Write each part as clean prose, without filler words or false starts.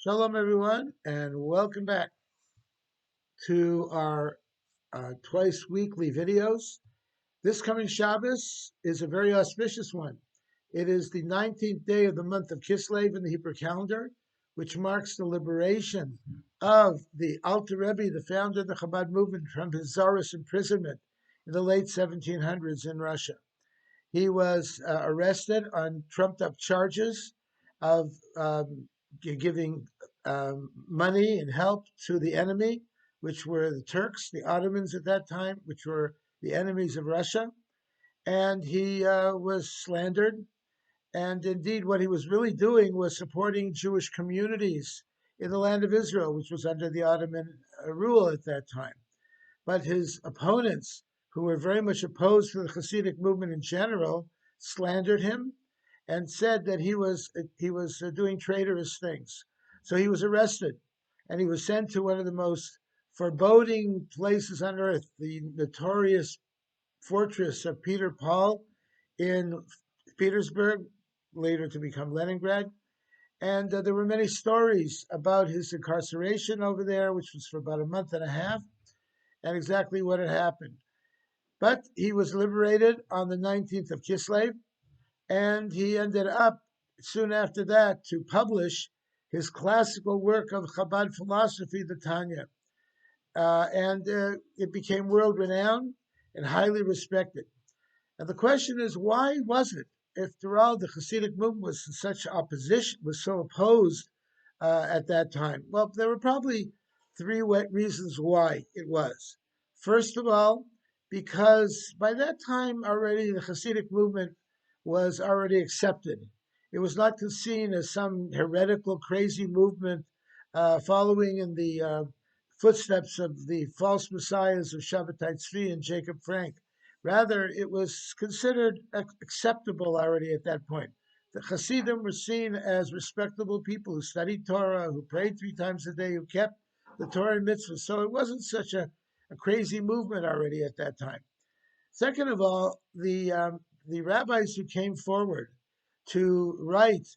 Shalom, everyone, and welcome back to our twice weekly videos. This coming Shabbos is a very auspicious one. It is the 19th day of the month of Kislev in the Hebrew calendar, which marks the liberation of the Alter Rebbe, the founder of the Chabad movement, from his Tsarist imprisonment in the late 1700s in Russia. He was arrested on trumped up charges of giving money and help to the enemy, which were the Turks, the Ottomans at that time, which were the enemies of Russia. And he was slandered. And indeed, what he was really doing was supporting Jewish communities in the land of Israel, which was under the Ottoman rule at that time. But his opponents, who were very much opposed to the Hasidic movement in general, slandered him and said that he was doing traitorous things. So he was arrested, and he was sent to one of the most foreboding places on earth, the notorious fortress of Peter Paul in Petersburg, later to become Leningrad. And there were many stories about his incarceration over there, which was for about a month and a half, and exactly what had happened. But he was liberated on the 19th of Kislev, and he ended up soon after that to publish his classical work of Chabad philosophy, the Tanya. And it became world renowned and highly respected. And the question is, why was it, after all, the Hasidic movement was in such opposition, was so opposed at that time? Well, there were probably three reasons why it was. First of all, because by that time already the Hasidic movement was already accepted. It was not seen as some heretical, crazy movement following in the footsteps of the false messiahs of Shabbatai Tzvi and Jacob Frank. Rather, it was considered acceptable already at that point. The Hasidim were seen as respectable people who studied Torah, who prayed 3 times a day, who kept the Torah and mitzvahs. So it wasn't such a crazy movement already at that time. Second of all, the rabbis who came forward to write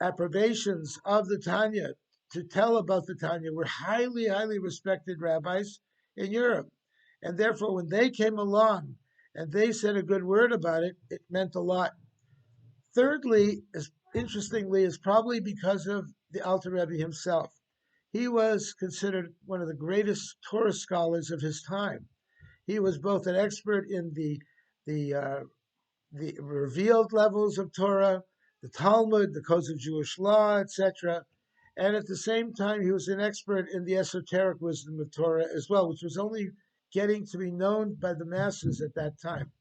approbations of the Tanya, to tell about the Tanya, were highly, highly respected rabbis in Europe. And therefore, when they came along and they said a good word about it, it meant a lot. Thirdly, interestingly, is probably because of the Alter Rebbe himself. He was considered one of the greatest Torah scholars of his time. He was both an expert in the revealed levels of Torah, the Talmud, the codes of Jewish law, etc. And at the same time, he was an expert in the esoteric wisdom of Torah as well, which was only getting to be known by the masses at that time.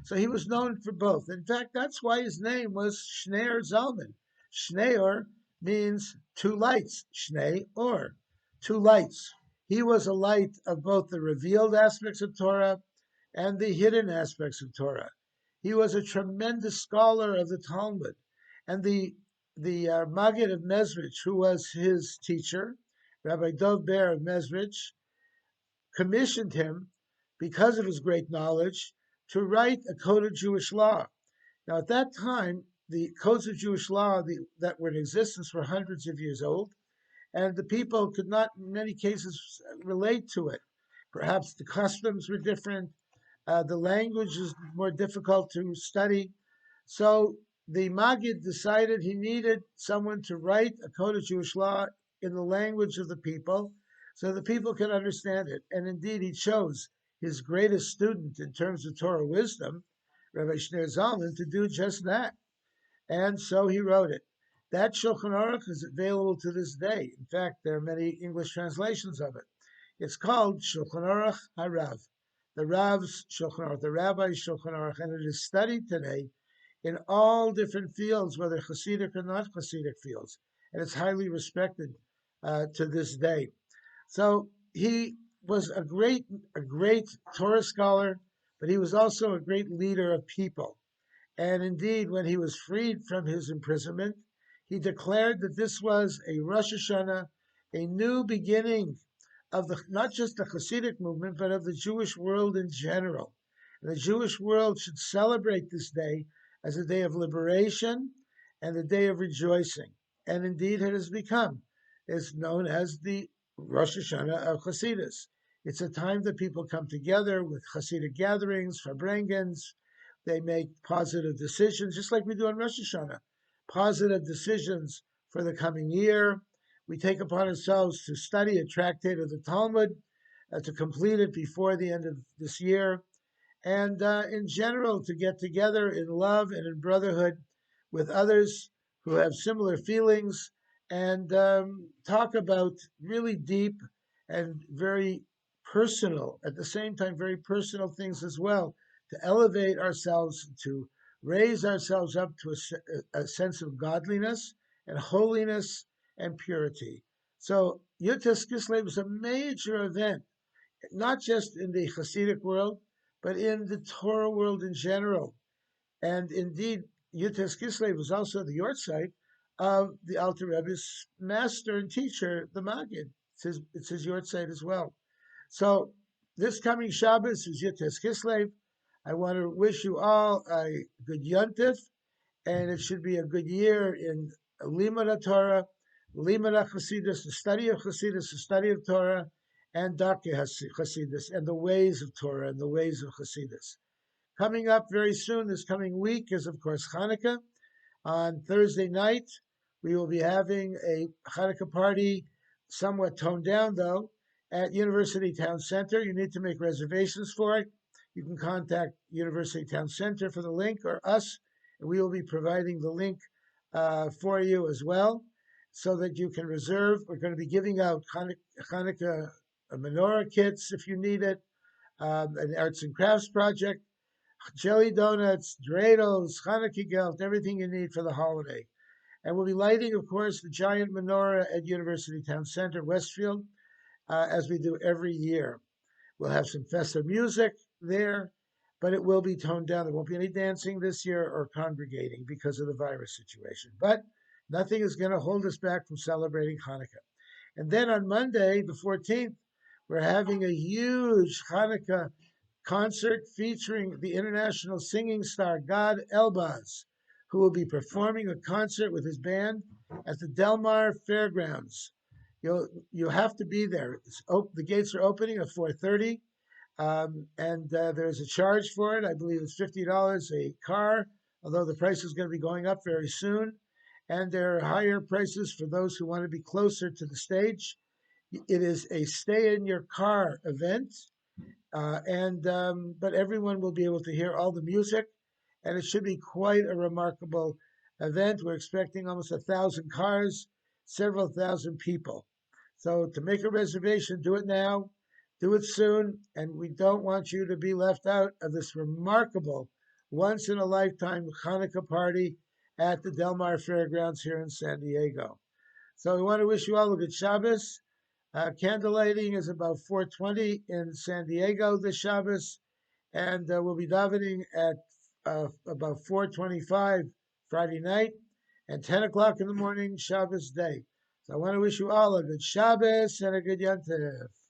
So he was known for both. In fact, that's why his name was Shneor Zalman. Shneor means two lights, Shnei or two lights. He was a light of both the revealed aspects of Torah and the hidden aspects of Torah. He was a tremendous scholar of the Talmud, and the Maggid of Mezrich, who was his teacher, Rabbi Dov Ber of Mezrich, commissioned him, because of his great knowledge, to write a code of Jewish law. Now, at that time, the codes of Jewish law that were in existence were hundreds of years old, and the people could not, in many cases, relate to it. Perhaps the customs were different, the language is more difficult to study. So the Maggid decided he needed someone to write a code of Jewish law in the language of the people so the people could understand it. And indeed, he chose his greatest student in terms of Torah wisdom, Rabbi Shneor Zalman, to do just that. And so he wrote it. That Shulchan Aruch is available to this day. In fact, there are many English translations of it. It's called Shulchan Aruch HaRav, the Rav's Shulchan Aruch, the Rabbi's Shulchan Aruch, and it is studied today in all different fields, whether Hasidic or not Hasidic fields, and it's highly respected to this day. So he was a great Torah scholar, but he was also a great leader of people. And indeed, when he was freed from his imprisonment, he declared that this was a Rosh Hashana, a new beginning of not just the Hasidic movement, but of the Jewish world in general. And the Jewish world should celebrate this day as a day of liberation and a day of rejoicing. And indeed, it has become. is known as the Rosh Hashana of Chassidus. It's a time that people come together with Hasidic gatherings, Farbrengens. They make positive decisions, just like we do on Rosh Hashanah. Positive decisions for the coming year. We take upon ourselves to study a tractate of the Talmud, to complete it before the end of this year, and in general to get together in love and in brotherhood with others who have similar feelings and talk about really deep and very personal, at the same time, very personal things as well, to elevate ourselves, to raise ourselves up to a sense of godliness and holiness and purity. So Yud Kislev is a major event, not just in the Hasidic world, but in the Torah world in general. And indeed, Yutes Kislev was also the yortzeit of the Alter Rebbe's master and teacher, the Maggid. It's his yortzeit as well. So this coming Shabbos is Yutes Kislev. I want to wish you all a good Yontif, and it should be a good year in Limud Torah, Limud Chassidus, the study of Chassidus, the study of Torah, and Darkei Chassidus, and the ways of Torah and the ways of Chassidus. Coming up very soon, this coming week, is of course Hanukkah. On Thursday night, we will be having a Hanukkah party, somewhat toned down though, at University Town Center. You need to make reservations for it. You can contact University Town Center for the link, or us, and we will be providing the link for you as well, so that you can reserve. We're going to be giving out Hanukkah menorah kits if you need it, an arts and crafts project, jelly donuts, dreidels, Hanukkah gelt, everything you need for the holiday. And we'll be lighting, of course, the giant menorah at University Town Center, Westfield, as we do every year. We'll have some festive music there, but it will be toned down. There won't be any dancing this year or congregating because of the virus situation. But nothing is going to hold us back from celebrating Hanukkah. And then on Monday, the 14th, we're having a huge Hanukkah concert featuring the international singing star Gad Elbaz, who will be performing a concert with his band at the Del Mar Fairgrounds. You have to be there. The gates are opening at 4:30, and there's a charge for it. I believe it's $50 a car, although the price is going to be going up very soon. And there are higher prices for those who want to be closer to the stage. It is a stay in your car event, but everyone will be able to hear all the music, and it should be quite a remarkable event. We're expecting almost 1,000 cars, several thousand people. So to make a reservation, do it now, do it soon, and we don't want you to be left out of this remarkable, once in a lifetime Hanukkah party at the Del Mar Fairgrounds here in San Diego. So we want to wish you all a good Shabbos. Candle lighting is about 4:20 in San Diego this Shabbos, and we'll be davening at about 4:25 Friday night and 10 o'clock in the morning Shabbos day. So I want to wish you all a good Shabbos and a good Yom Tov.